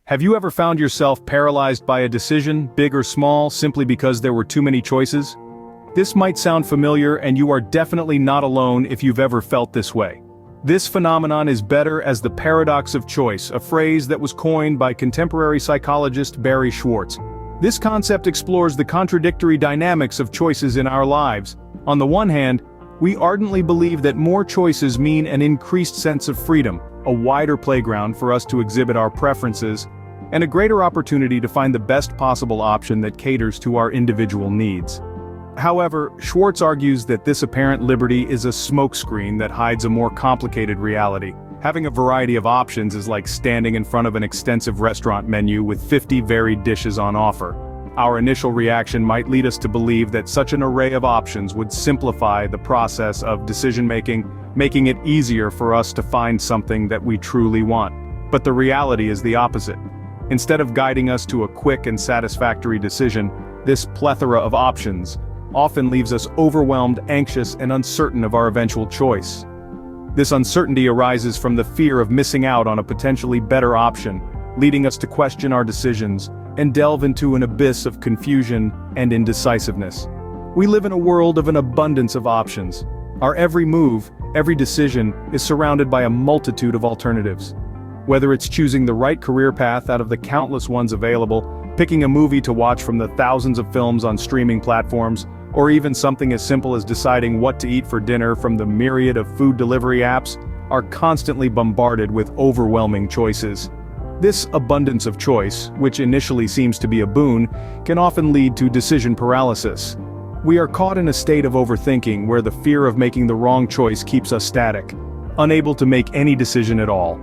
Have you ever found yourself paralyzed by a decision, big or small, simply because there were too many choices? This might sound familiar, and you are definitely not alone if you've ever felt this way. This phenomenon is better as the paradox of choice, a phrase that was coined by contemporary psychologist Barry Schwartz. This concept explores the contradictory dynamics of choices in our lives. On the one hand, we ardently believe that more choices mean an increased sense of freedom, a wider playground for us to exhibit our preferences, and a greater opportunity to find the best possible option that caters to our individual needs. However, Schwartz argues that this apparent liberty is a smokescreen that hides a more complicated reality. Having a variety of options is like standing in front of an extensive restaurant menu with 50 varied dishes on offer. Our initial reaction might lead us to believe that such an array of options would simplify the process of decision-making, making it easier for us to find something that we truly want. But the reality is the opposite. Instead of guiding us to a quick and satisfactory decision, this plethora of options often leaves us overwhelmed, anxious, and uncertain of our eventual choice. This uncertainty arises from the fear of missing out on a potentially better option, leading us to question our decisions and delve into an abyss of confusion and indecisiveness. We live in a world of an abundance of options. Our every move, every decision, is surrounded by a multitude of alternatives. Whether it's choosing the right career path out of the countless ones available, picking a movie to watch from the thousands of films on streaming platforms, or even something as simple as deciding what to eat for dinner from the myriad of food delivery apps, are constantly bombarded with overwhelming choices. This abundance of choice, which initially seems to be a boon, can often lead to decision paralysis. We are caught in a state of overthinking where the fear of making the wrong choice keeps us static, unable to make any decision at all.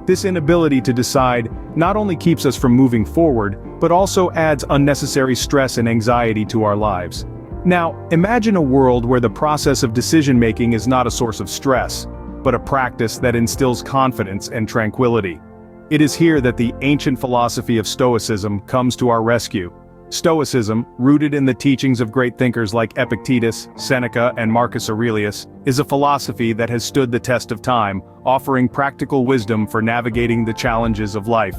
This inability to decide not only keeps us from moving forward, but also adds unnecessary stress and anxiety to our lives. Now, imagine a world where the process of decision-making is not a source of stress, but a practice that instills confidence and tranquility. It is here that the ancient philosophy of Stoicism comes to our rescue. Stoicism, rooted in the teachings of great thinkers like Epictetus, Seneca, and Marcus Aurelius, is a philosophy that has stood the test of time, offering practical wisdom for navigating the challenges of life.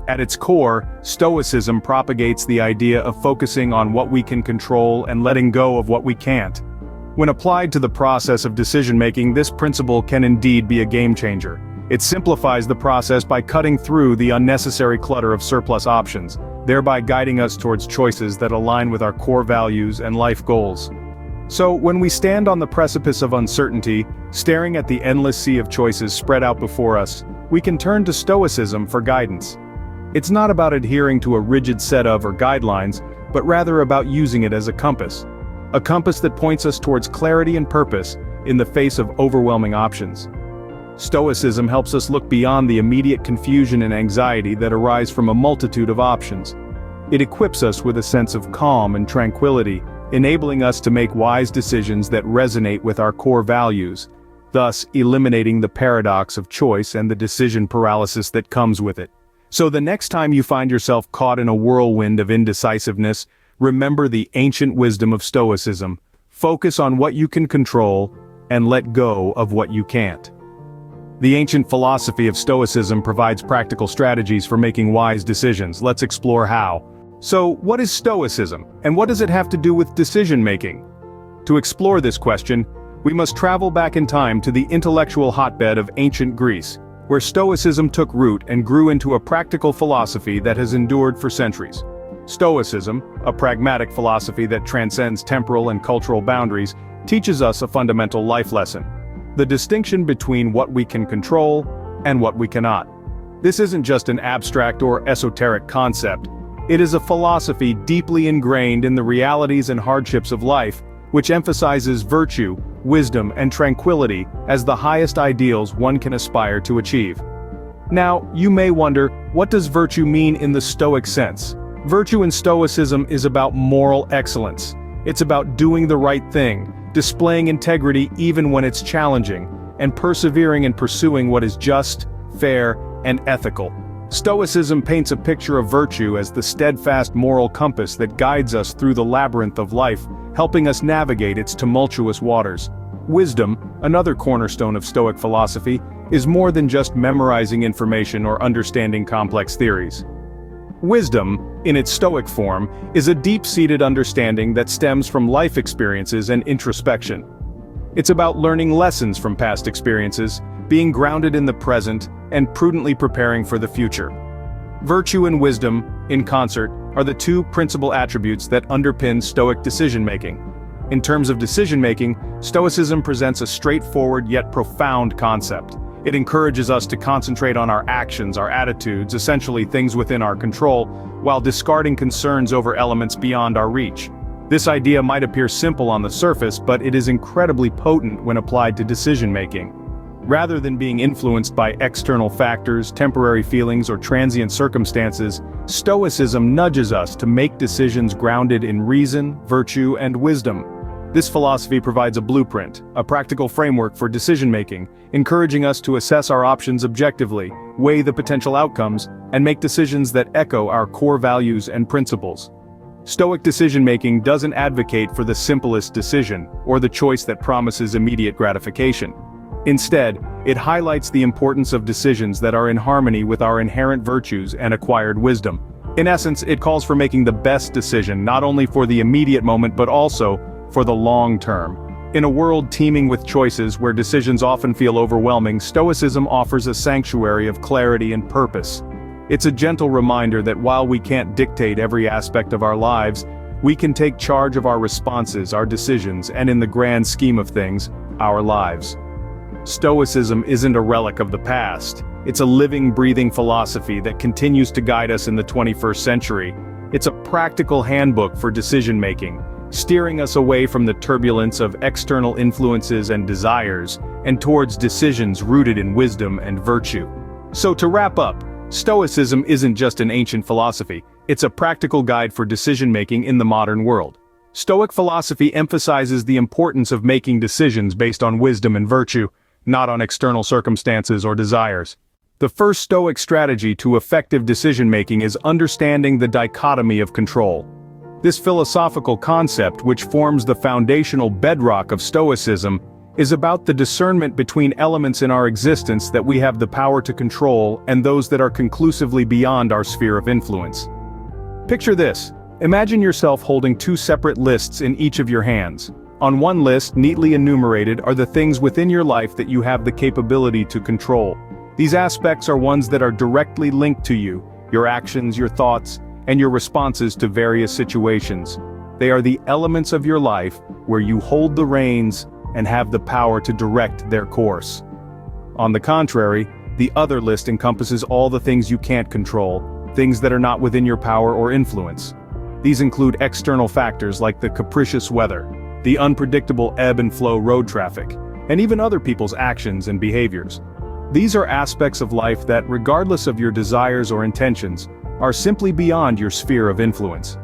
At its core, Stoicism propagates the idea of focusing on what we can control and letting go of what we can't. When applied to the process of decision-making, this principle can indeed be a game-changer. It simplifies the process by cutting through the unnecessary clutter of surplus options, thereby guiding us towards choices that align with our core values and life goals. So, when we stand on the precipice of uncertainty, staring at the endless sea of choices spread out before us, we can turn to Stoicism for guidance. It's not about adhering to a rigid set of or guidelines, but rather about using it as a compass. A compass that points us towards clarity and purpose in the face of overwhelming options. Stoicism helps us look beyond the immediate confusion and anxiety that arise from a multitude of options. It equips us with a sense of calm and tranquility, enabling us to make wise decisions that resonate with our core values, thus eliminating the paradox of choice and the decision paralysis that comes with it. So the next time you find yourself caught in a whirlwind of indecisiveness, remember the ancient wisdom of Stoicism. Focus on what you can control, and let go of what you can't. The ancient philosophy of Stoicism provides practical strategies for making wise decisions. Let's explore how. So, what is Stoicism, and what does it have to do with decision-making? To explore this question, we must travel back in time to the intellectual hotbed of ancient Greece, where Stoicism took root and grew into a practical philosophy that has endured for centuries. Stoicism, a pragmatic philosophy that transcends temporal and cultural boundaries, teaches us a fundamental life lesson: the distinction between what we can control and what we cannot. This isn't just an abstract or esoteric concept. It is a philosophy deeply ingrained in the realities and hardships of life, which emphasizes virtue, wisdom, and tranquility as the highest ideals one can aspire to achieve. Now, you may wonder, what does virtue mean in the Stoic sense? Virtue in Stoicism is about moral excellence. It's about doing the right thing, displaying integrity even when it's challenging, and persevering in pursuing what is just, fair, and ethical. Stoicism paints a picture of virtue as the steadfast moral compass that guides us through the labyrinth of life, helping us navigate its tumultuous waters. Wisdom, another cornerstone of Stoic philosophy, is more than just memorizing information or understanding complex theories. Wisdom, in its Stoic form, is a deep-seated understanding that stems from life experiences and introspection. It's about learning lessons from past experiences, being grounded in the present, and prudently preparing for the future. Virtue and wisdom, in concert, are the two principal attributes that underpin Stoic decision-making. In terms of decision-making, Stoicism presents a straightforward yet profound concept. It encourages us to concentrate on our actions, our attitudes, essentially things within our control, while discarding concerns over elements beyond our reach. This idea might appear simple on the surface, but it is incredibly potent when applied to decision-making. Rather than being influenced by external factors, temporary feelings, or transient circumstances, Stoicism nudges us to make decisions grounded in reason, virtue, and wisdom. This philosophy provides a blueprint, a practical framework for decision-making, encouraging us to assess our options objectively, weigh the potential outcomes, and make decisions that echo our core values and principles. Stoic decision-making doesn't advocate for the simplest decision, or the choice that promises immediate gratification. Instead, it highlights the importance of decisions that are in harmony with our inherent virtues and acquired wisdom. In essence, it calls for making the best decision not only for the immediate moment but also for the long term. In a world teeming with choices where decisions often feel overwhelming, Stoicism offers a sanctuary of clarity and purpose. It's a gentle reminder that while we can't dictate every aspect of our lives, we can take charge of our responses, our decisions, and in the grand scheme of things, our lives. Stoicism isn't a relic of the past. It's a living, breathing philosophy that continues to guide us in the 21st century. It's a practical handbook for decision-making, steering us away from the turbulence of external influences and desires, and towards decisions rooted in wisdom and virtue. So to wrap up, Stoicism isn't just an ancient philosophy, it's a practical guide for decision-making in the modern world. Stoic philosophy emphasizes the importance of making decisions based on wisdom and virtue, not on external circumstances or desires. The first Stoic strategy to effective decision-making is understanding the dichotomy of control. This philosophical concept, which forms the foundational bedrock of Stoicism, is about the discernment between elements in our existence that we have the power to control and those that are conclusively beyond our sphere of influence. Picture this. Imagine yourself holding two separate lists in each of your hands. On one list, neatly enumerated, are the things within your life that you have the capability to control. These aspects are ones that are directly linked to you, your actions, your thoughts, and your responses to various situations. They are the elements of your life where you hold the reins and have the power to direct their course. On the contrary, the other list encompasses all the things you can't control, things that are not within your power or influence. These include external factors like the capricious weather, the unpredictable ebb and flow road traffic, and even other people's actions and behaviors. These are aspects of life that, regardless of your desires or intentions, are simply beyond your sphere of influence.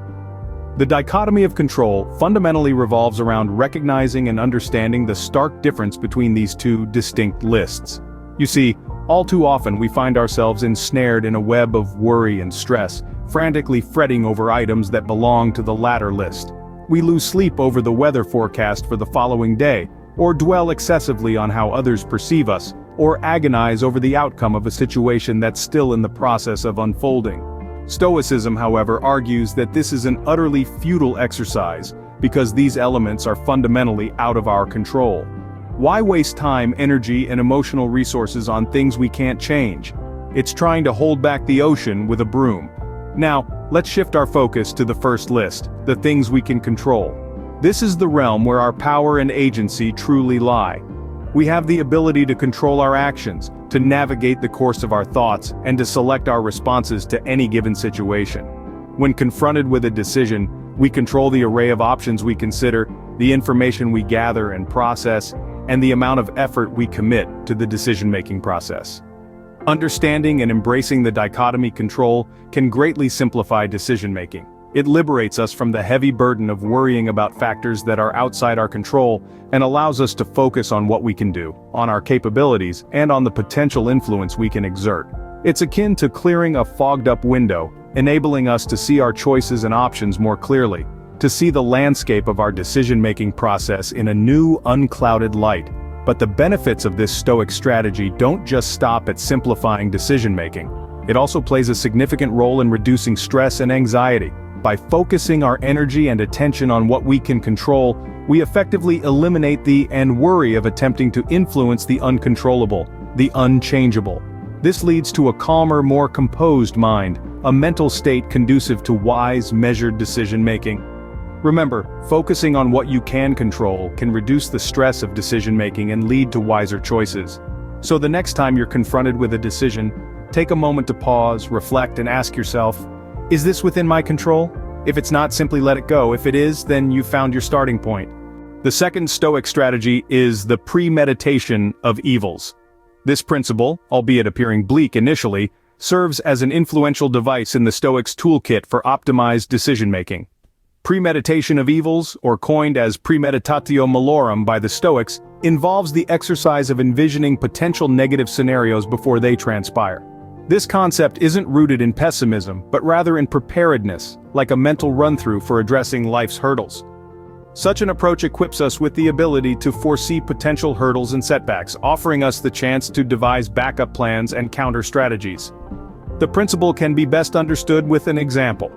The dichotomy of control fundamentally revolves around recognizing and understanding the stark difference between these two distinct lists. You see, all too often we find ourselves ensnared in a web of worry and stress, frantically fretting over items that belong to the latter list. We lose sleep over the weather forecast for the following day, or dwell excessively on how others perceive us, or agonize over the outcome of a situation that's still in the process of unfolding. Stoicism, however, argues that this is an utterly futile exercise, because these elements are fundamentally out of our control. Why waste time, energy, and emotional resources on things we can't change? It's trying to hold back the ocean with a broom. Now, let's shift our focus to the first list, the things we can control. This is the realm where our power and agency truly lie. We have the ability to control our actions, to navigate the course of our thoughts, and to select our responses to any given situation. When confronted with a decision, we control the array of options we consider, the information we gather and process, and the amount of effort we commit to the decision-making process. Understanding and embracing the dichotomy control can greatly simplify decision-making. It liberates us from the heavy burden of worrying about factors that are outside our control and allows us to focus on what we can do, on our capabilities, and on the potential influence we can exert. It's akin to clearing a fogged-up window, enabling us to see our choices and options more clearly, to see the landscape of our decision-making process in a new, unclouded light. But the benefits of this Stoic strategy don't just stop at simplifying decision-making. It also plays a significant role in reducing stress and anxiety. By focusing our energy and attention on what we can control, we effectively eliminate the worry of attempting to influence the uncontrollable, the unchangeable. This leads to a calmer, more composed mind, a mental state conducive to wise, measured decision-making. Remember, focusing on what you can control can reduce the stress of decision-making and lead to wiser choices. So the next time you're confronted with a decision, take a moment to pause, reflect, and ask yourself, is this within my control? If it's not, simply let it go. If it is, then you've found your starting point. The second Stoic strategy is the premeditation of evils. This principle, albeit appearing bleak initially, serves as an influential device in the Stoics' toolkit for optimized decision-making. Premeditation of evils, or coined as premeditatio malorum by the Stoics, involves the exercise of envisioning potential negative scenarios before they transpire. This concept isn't rooted in pessimism, but rather in preparedness, like a mental run-through for addressing life's hurdles. Such an approach equips us with the ability to foresee potential hurdles and setbacks, offering us the chance to devise backup plans and counter strategies. The principle can be best understood with an example.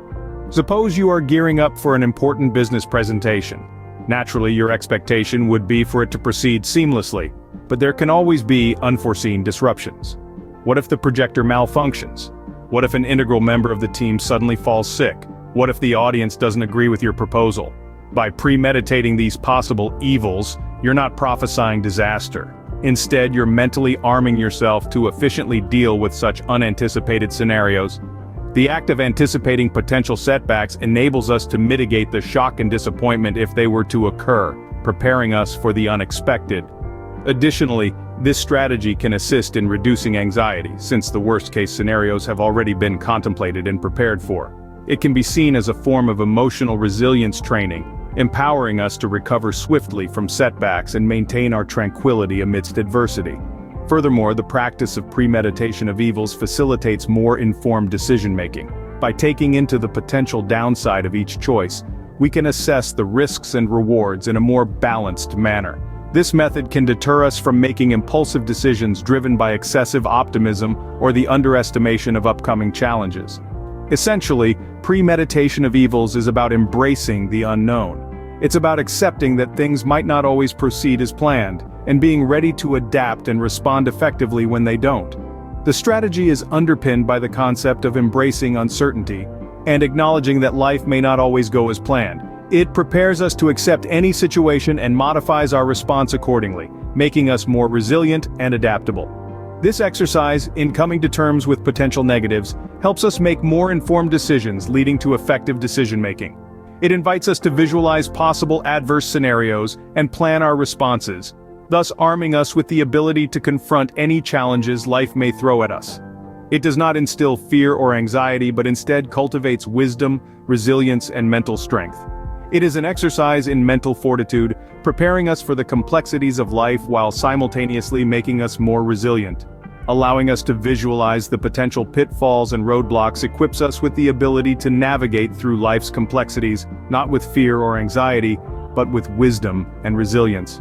Suppose you are gearing up for an important business presentation. Naturally, your expectation would be for it to proceed seamlessly, but there can always be unforeseen disruptions. What if the projector malfunctions? What if an integral member of the team suddenly falls sick? What if the audience doesn't agree with your proposal? By premeditating these possible evils, you're not prophesying disaster. Instead, you're mentally arming yourself to efficiently deal with such unanticipated scenarios. The act of anticipating potential setbacks enables us to mitigate the shock and disappointment if they were to occur, preparing us for the unexpected. Additionally, this strategy can assist in reducing anxiety, since the worst-case scenarios have already been contemplated and prepared for. It can be seen as a form of emotional resilience training, empowering us to recover swiftly from setbacks and maintain our tranquility amidst adversity. Furthermore, the practice of premeditation of evils facilitates more informed decision-making. By taking into the potential downside of each choice, we can assess the risks and rewards in a more balanced manner. This method can deter us from making impulsive decisions driven by excessive optimism or the underestimation of upcoming challenges. Essentially, premeditation of evils is about embracing the unknown. It's about accepting that things might not always proceed as planned, and being ready to adapt and respond effectively when they don't. The strategy is underpinned by the concept of embracing uncertainty and acknowledging that life may not always go as planned. It prepares us to accept any situation and modifies our response accordingly, making us more resilient and adaptable. This exercise, in coming to terms with potential negatives, helps us make more informed decisions, leading to effective decision-making. It invites us to visualize possible adverse scenarios and plan our responses, thus arming us with the ability to confront any challenges life may throw at us. It does not instill fear or anxiety, but instead cultivates wisdom, resilience, and mental strength. It is an exercise in mental fortitude, preparing us for the complexities of life while simultaneously making us more resilient. Allowing us to visualize the potential pitfalls and roadblocks equips us with the ability to navigate through life's complexities, not with fear or anxiety, but with wisdom and resilience.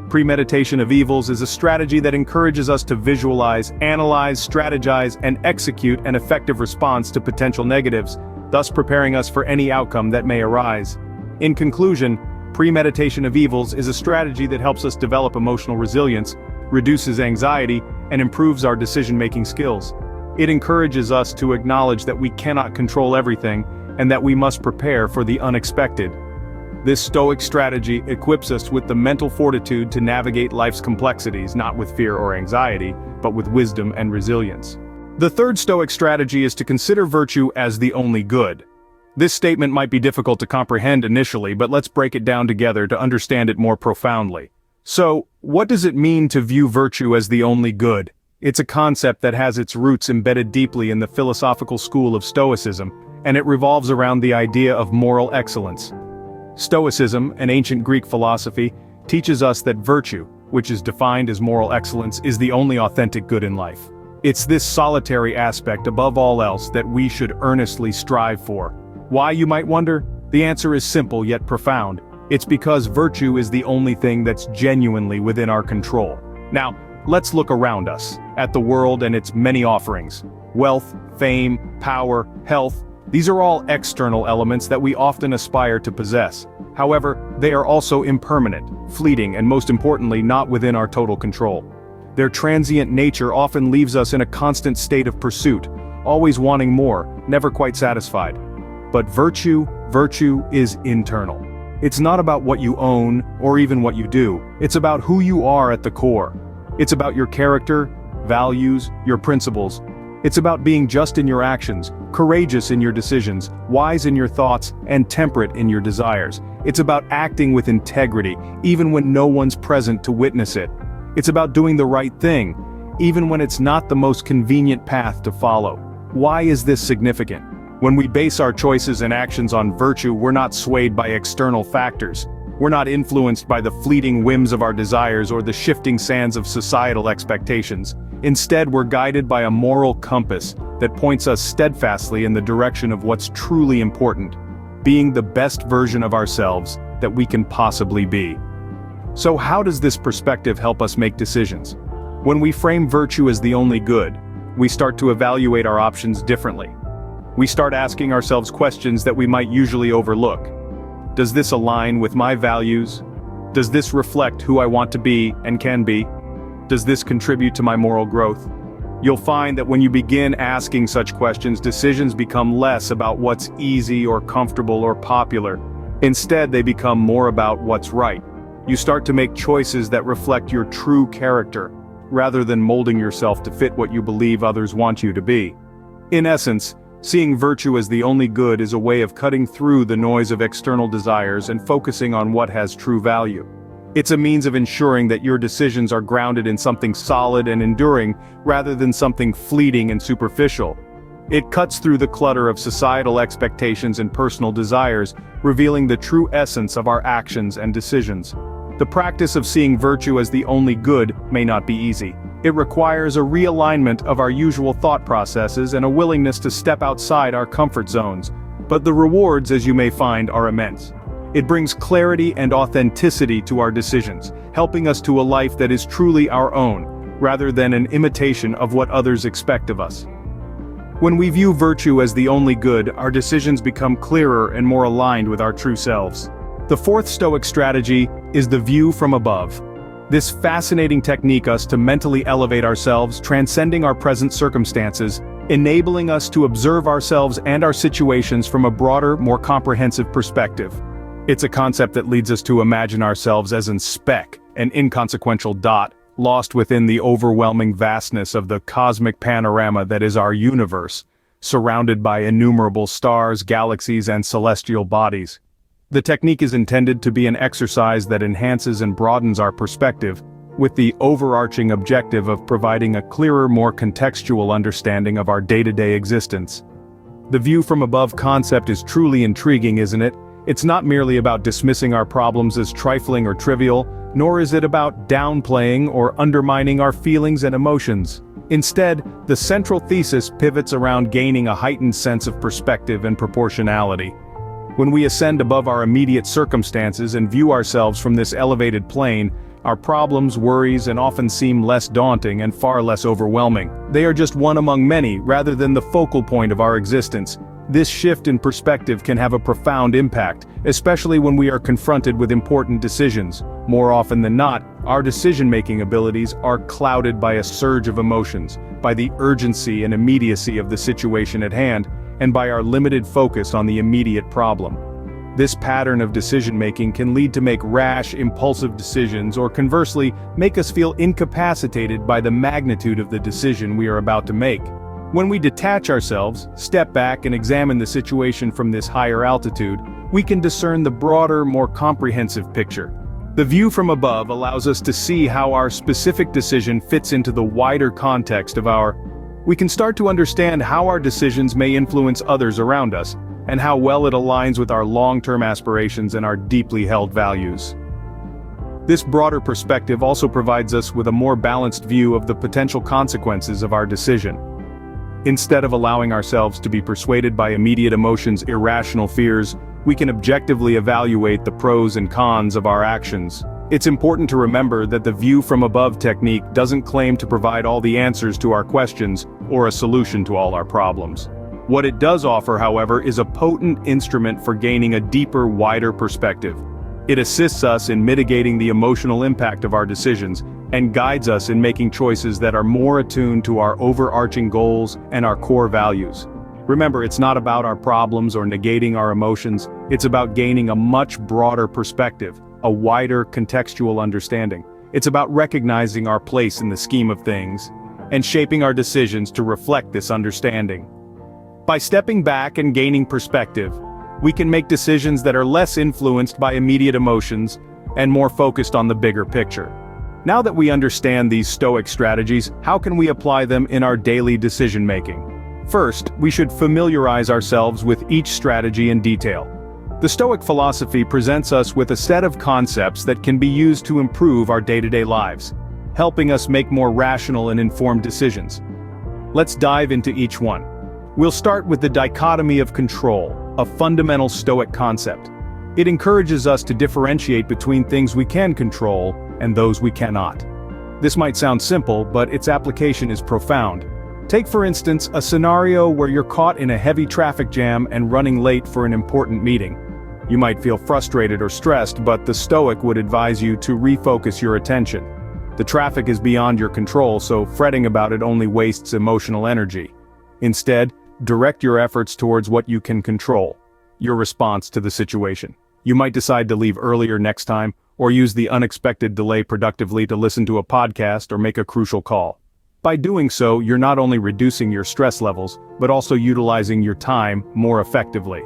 Premeditation of evils is a strategy that encourages us to visualize, analyze, strategize, and execute an effective response to potential negatives, thus preparing us for any outcome that may arise. In conclusion, premeditation of evils is a strategy that helps us develop emotional resilience, reduces anxiety, and improves our decision-making skills. It encourages us to acknowledge that we cannot control everything, and that we must prepare for the unexpected. This Stoic strategy equips us with the mental fortitude to navigate life's complexities, not with fear or anxiety, but with wisdom and resilience. The third Stoic strategy is to consider virtue as the only good. This statement might be difficult to comprehend initially, but let's break it down together to understand it more profoundly. So, what does it mean to view virtue as the only good? It's a concept that has its roots embedded deeply in the philosophical school of Stoicism, and it revolves around the idea of moral excellence. Stoicism, an ancient Greek philosophy, teaches us that virtue, which is defined as moral excellence, is the only authentic good in life. It's this solitary aspect above all else that we should earnestly strive for. Why, you might wonder? The answer is simple yet profound. It's because virtue is the only thing that's genuinely within our control. Now, let's look around us, at the world and its many offerings. Wealth, fame, power, health, these are all external elements that we often aspire to possess. However, they are also impermanent, fleeting, and most importantly, not within our total control. Their transient nature often leaves us in a constant state of pursuit, always wanting more, never quite satisfied. But virtue is internal. It's not about what you own, or even what you do. It's about who you are at the core. It's about your character, values, your principles. It's about being just in your actions, courageous in your decisions, wise in your thoughts, and temperate in your desires. It's about acting with integrity, even when no one's present to witness it. It's about doing the right thing, even when it's not the most convenient path to follow. Why is this significant? When we base our choices and actions on virtue, we're not swayed by external factors. We're not influenced by the fleeting whims of our desires or the shifting sands of societal expectations. Instead, we're guided by a moral compass that points us steadfastly in the direction of what's truly important, being the best version of ourselves that we can possibly be. So how does this perspective help us make decisions? When we frame virtue as the only good, we start to evaluate our options differently. We start asking ourselves questions that we might usually overlook. Does this align with my values? Does this reflect who I want to be and can be? Does this contribute to my moral growth? You'll find that when you begin asking such questions, decisions become less about what's easy or comfortable or popular. Instead, they become more about what's right. You start to make choices that reflect your true character, rather than molding yourself to fit what you believe others want you to be. In essence, seeing virtue as the only good is a way of cutting through the noise of external desires and focusing on what has true value. It's a means of ensuring that your decisions are grounded in something solid and enduring, rather than something fleeting and superficial. It cuts through the clutter of societal expectations and personal desires, revealing the true essence of our actions and decisions. The practice of seeing virtue as the only good may not be easy. It requires a realignment of our usual thought processes and a willingness to step outside our comfort zones. But the rewards, as you may find, are immense. It brings clarity and authenticity to our decisions, helping us to a life that is truly our own, rather than an imitation of what others expect of us. When we view virtue as the only good, our decisions become clearer and more aligned with our true selves. The fourth Stoic strategy is the view from above. This fascinating technique us to mentally elevate ourselves, transcending our present circumstances, enabling us to observe ourselves and our situations from a broader, more comprehensive perspective. It's a concept that leads us to imagine ourselves as a speck, an inconsequential dot, lost within the overwhelming vastness of the cosmic panorama that is our universe, surrounded by innumerable stars, galaxies, and celestial bodies. The technique is intended to be an exercise that enhances and broadens our perspective, with the overarching objective of providing a clearer, more contextual understanding of our day-to-day existence. The view from above concept is truly intriguing, isn't it? It's not merely about dismissing our problems as trifling or trivial, nor is it about downplaying or undermining our feelings and emotions. Instead, the central thesis pivots around gaining a heightened sense of perspective and proportionality. When we ascend above our immediate circumstances and view ourselves from this elevated plane, our problems, worries, and often seem less daunting and far less overwhelming. They are just one among many, rather than the focal point of our existence. This shift in perspective can have a profound impact, especially when we are confronted with important decisions. More often than not, our decision-making abilities are clouded by a surge of emotions, by the urgency and immediacy of the situation at hand, and by our limited focus on the immediate problem. This pattern of decision-making can lead to make rash, impulsive decisions, or conversely, make us feel incapacitated by the magnitude of the decision we are about to make. When we detach ourselves, step back and examine the situation from this higher altitude, we can discern the broader, more comprehensive picture. The view from above allows us to see how our specific decision fits into the wider context of we can start to understand how our decisions may influence others around us, and how well it aligns with our long-term aspirations and our deeply held values. This broader perspective also provides us with a more balanced view of the potential consequences of our decision. Instead of allowing ourselves to be persuaded by immediate emotions, irrational fears, we can objectively evaluate the pros and cons of our actions. It's important to remember that the view from above technique doesn't claim to provide all the answers to our questions, or a solution to all our problems. What it does offer, however, is a potent instrument for gaining a deeper, wider perspective. It assists us in mitigating the emotional impact of our decisions and guides us in making choices that are more attuned to our overarching goals and our core values. Remember, it's not about our problems or negating our emotions, it's about gaining a much broader perspective, a wider contextual understanding. It's about recognizing our place in the scheme of things and shaping our decisions to reflect this understanding. By stepping back and gaining perspective, we can make decisions that are less influenced by immediate emotions and more focused on the bigger picture. Now that we understand these Stoic strategies, how can we apply them in our daily decision-making? First, we should familiarize ourselves with each strategy in detail. The Stoic philosophy presents us with a set of concepts that can be used to improve our day-to-day lives, helping us make more rational and informed decisions. Let's dive into each one. We'll start with the dichotomy of control, a fundamental Stoic concept. It encourages us to differentiate between things we can control and those we cannot. This might sound simple, but its application is profound. Take for instance a scenario where you're caught in a heavy traffic jam and running late for an important meeting. You might feel frustrated or stressed, but the Stoic would advise you to refocus your attention. The traffic is beyond your control, so fretting about it only wastes emotional energy. Instead, direct your efforts towards what you can control, your response to the situation. You might decide to leave earlier next time, or use the unexpected delay productively to listen to a podcast or make a crucial call. By doing so, you're not only reducing your stress levels, but also utilizing your time more effectively.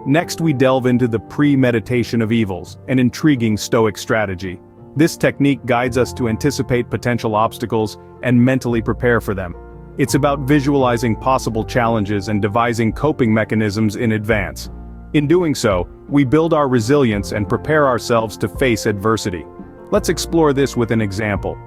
Next, we delve into the premeditation of evils, an intriguing Stoic strategy. This technique guides us to anticipate potential obstacles and mentally prepare for them. It's about visualizing possible challenges and devising coping mechanisms in advance. In doing so, we build our resilience and prepare ourselves to face adversity. Let's explore this with an example.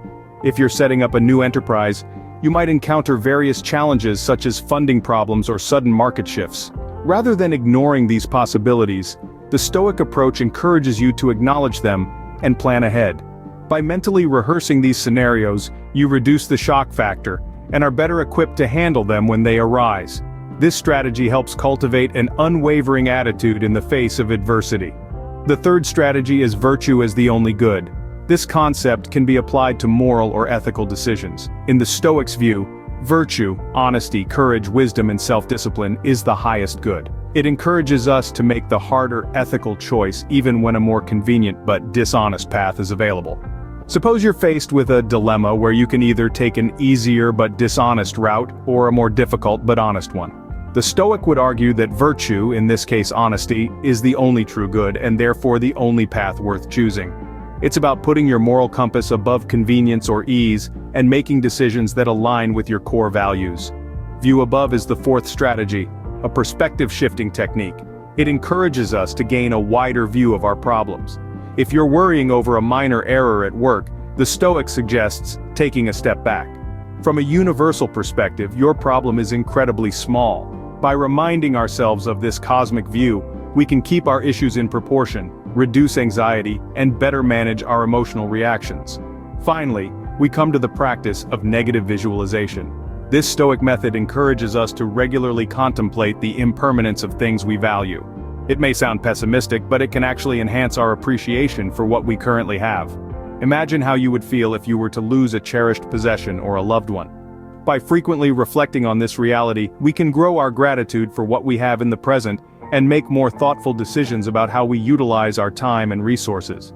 If you're setting up a new enterprise, you might encounter various challenges such as funding problems or sudden market shifts. Rather than ignoring these possibilities, the Stoic approach encourages you to acknowledge them and plan ahead. By mentally rehearsing these scenarios, you reduce the shock factor and are better equipped to handle them when they arise. This strategy helps cultivate an unwavering attitude in the face of adversity. The third strategy is virtue as the only good. This concept can be applied to moral or ethical decisions. In the Stoics' view, virtue, honesty, courage, wisdom, and self-discipline is the highest good. It encourages us to make the harder ethical choice even when a more convenient but dishonest path is available. Suppose you're faced with a dilemma where you can either take an easier but dishonest route or a more difficult but honest one. The Stoic would argue that virtue, in this case honesty, is the only true good and therefore the only path worth choosing. It's about putting your moral compass above convenience or ease and making decisions that align with your core values. View above is the fourth strategy, a perspective-shifting technique. It encourages us to gain a wider view of our problems. If you're worrying over a minor error at work, the Stoic suggests taking a step back. From a universal perspective, your problem is incredibly small. By reminding ourselves of this cosmic view, we can keep our issues in proportion, reduce anxiety, and better manage our emotional reactions. Finally, we come to the practice of negative visualization. This Stoic method encourages us to regularly contemplate the impermanence of things we value. It may sound pessimistic, but it can actually enhance our appreciation for what we currently have. Imagine how you would feel if you were to lose a cherished possession or a loved one. By frequently reflecting on this reality, we can grow our gratitude for what we have in the present and make more thoughtful decisions about how we utilize our time and resources.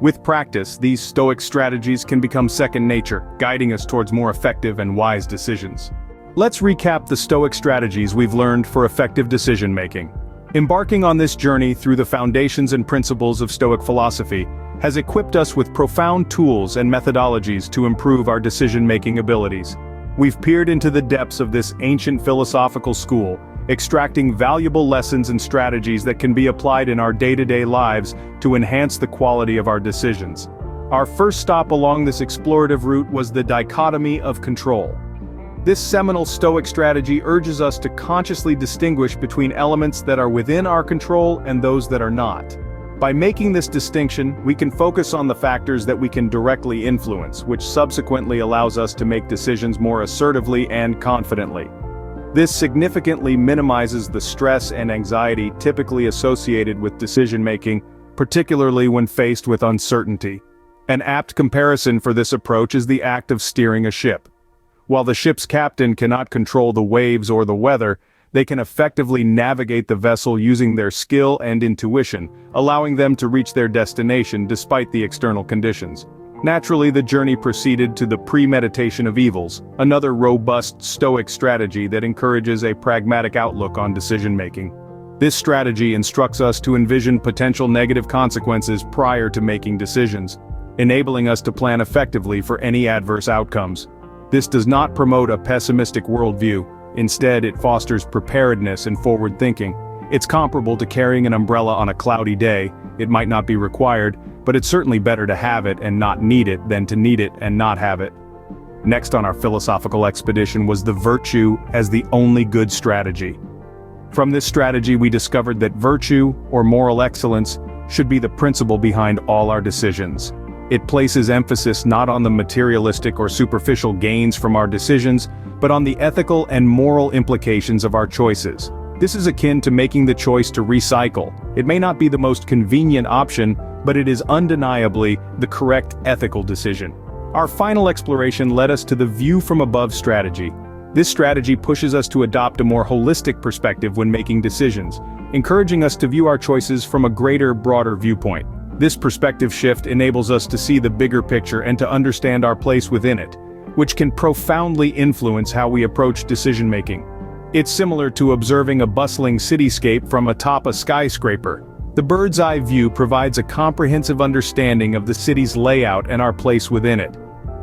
With practice, these Stoic strategies can become second nature, guiding us towards more effective and wise decisions. Let's recap the Stoic strategies we've learned for effective decision-making. Embarking on this journey through the foundations and principles of Stoic philosophy has equipped us with profound tools and methodologies to improve our decision-making abilities. We've peered into the depths of this ancient philosophical school, extracting valuable lessons and strategies that can be applied in our day-to-day lives to enhance the quality of our decisions. Our first stop along this explorative route was the dichotomy of control. This seminal Stoic strategy urges us to consciously distinguish between elements that are within our control and those that are not. By making this distinction, we can focus on the factors that we can directly influence, which subsequently allows us to make decisions more assertively and confidently. This significantly minimizes the stress and anxiety typically associated with decision-making, particularly when faced with uncertainty. An apt comparison for this approach is the act of steering a ship. While the ship's captain cannot control the waves or the weather, they can effectively navigate the vessel using their skill and intuition, allowing them to reach their destination despite the external conditions. Naturally, the journey proceeded to the premeditation of evils, another robust Stoic strategy that encourages a pragmatic outlook on decision-making. This strategy instructs us to envision potential negative consequences prior to making decisions, enabling us to plan effectively for any adverse outcomes. This does not promote a pessimistic worldview. Instead, it fosters preparedness and forward thinking. It's comparable to carrying an umbrella on a cloudy day. It might not be required, but it's certainly better to have it and not need it than to need it and not have it. Next on our philosophical expedition was the virtue as the only good strategy. From this strategy we discovered that virtue, or moral excellence, should be the principle behind all our decisions. It places emphasis not on the materialistic or superficial gains from our decisions, but on the ethical and moral implications of our choices. This is akin to making the choice to recycle. It may not be the most convenient option, but it is undeniably the correct ethical decision. Our final exploration led us to the view from above strategy. This strategy pushes us to adopt a more holistic perspective when making decisions, encouraging us to view our choices from a greater, broader viewpoint. This perspective shift enables us to see the bigger picture and to understand our place within it, which can profoundly influence how we approach decision-making. It's similar to observing a bustling cityscape from atop a skyscraper. The bird's-eye view provides a comprehensive understanding of the city's layout and our place within it.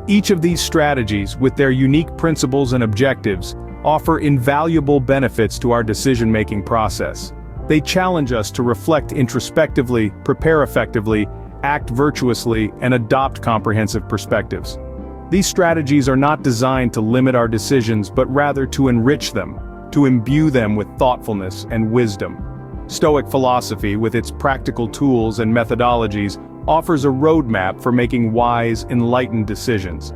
Each of these strategies, with their unique principles and objectives, offer invaluable benefits to our decision-making process. They challenge us to reflect introspectively, prepare effectively, act virtuously, and adopt comprehensive perspectives. These strategies are not designed to limit our decisions but rather to enrich them, to imbue them with thoughtfulness and wisdom. Stoic philosophy, with its practical tools and methodologies, offers a roadmap for making wise, enlightened decisions.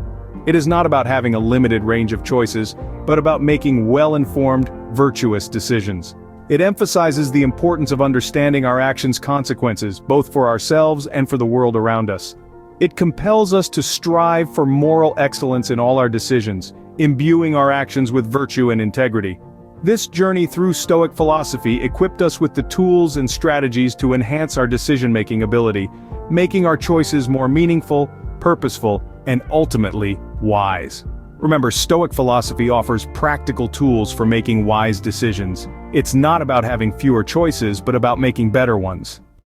It is not about having a limited range of choices, but about making well-informed, virtuous decisions. It emphasizes the importance of understanding our actions' consequences, both for ourselves and for the world around us. It compels us to strive for moral excellence in all our decisions, imbuing our actions with virtue and integrity. This journey through Stoic philosophy equipped us with the tools and strategies to enhance our decision-making ability, making our choices more meaningful, purposeful, and ultimately wise. Remember, Stoic philosophy offers practical tools for making wise decisions. It's not about having fewer choices, but about making better ones.